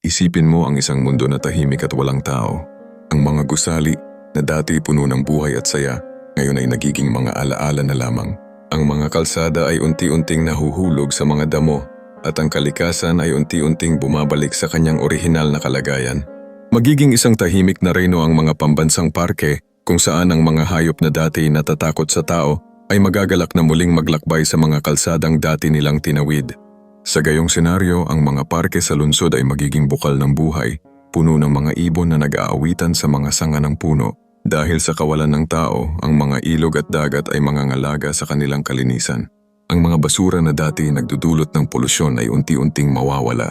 Isipin mo ang isang mundo na tahimik at walang tao. Ang mga gusali na dati puno ng buhay at saya, ngayon ay nagiging mga alaala na lamang. Ang mga kalsada ay unti-unting nahuhulog sa mga damo at ang kalikasan ay unti-unting bumabalik sa kanyang orihinal na kalagayan. Magiging isang tahimik na reyno ang mga pambansang parke kung saan ang mga hayop na dati natatakot sa tao ay magagalak na muling maglakbay sa mga kalsadang dati nilang tinawid. Sa gayong senaryo, ang mga parke sa lungsod ay magiging bukal ng buhay, puno ng mga ibon na nag-aawitan sa mga sanga ng puno. Dahil sa kawalan ng tao, ang mga ilog at dagat ay mangangalaga sa kanilang kalinisan. Ang mga basura na dati nagdudulot ng polusyon ay unti-unting mawawala.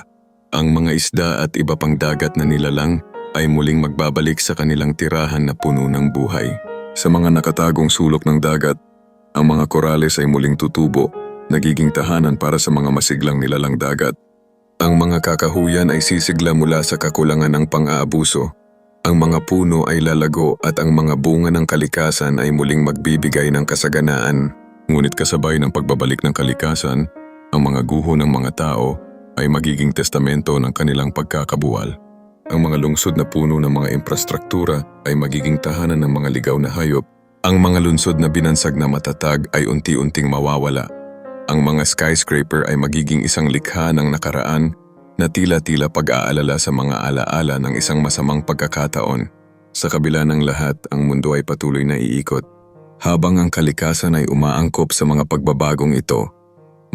Ang mga isda at iba pang dagat na nilalang ay muling magbabalik sa kanilang tirahan na puno ng buhay. Sa mga nakatagong sulok ng dagat, ang mga korales ay muling tutubo, nagiging tahanan para sa mga masiglang nilalang dagat. Ang mga kakahuyan ay sisigla mula sa kakulangan ng pang-aabuso. Ang mga puno ay lalago at ang mga bunga ng kalikasan ay muling magbibigay ng kasaganaan. Ngunit kasabay ng pagbabalik ng kalikasan, ang mga guho ng mga tao ay magiging testamento ng kanilang pagkakabuwal. Ang mga lungsod na puno ng mga infrastruktura ay magiging tahanan ng mga ligaw na hayop. Ang mga lungsod na binansag na matatag ay unti-unting mawawala. Ang mga skyscraper ay magiging isang likha ng nakaraan na tila-tila pag-aalala sa mga alaala ng isang masamang pagkakataon. Sa kabila ng lahat, ang mundo ay patuloy na iikot. Habang ang kalikasan ay umaangkop sa mga pagbabagong ito,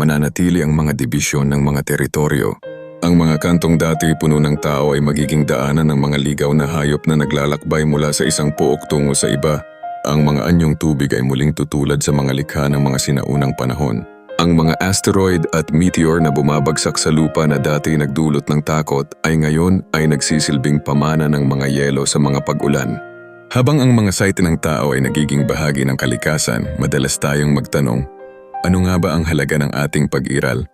mananatili ang mga dibisyon ng mga teritoryo. Ang mga kantong dati puno ng tao ay magiging daanan ng mga ligaw na hayop na naglalakbay mula sa isang pook tungo sa iba. Ang mga anyong tubig ay muling tutulad sa mga likha ng mga sinaunang panahon. Ang mga asteroid at meteor na bumabagsak sa lupa na dati nagdulot ng takot ay ngayon ay nagsisilbing pamana ng mga yelo sa mga pag-ulan. Habang ang mga site ng tao ay nagiging bahagi ng kalikasan, madalas tayong magtanong, ano nga ba ang halaga ng ating pag-iral?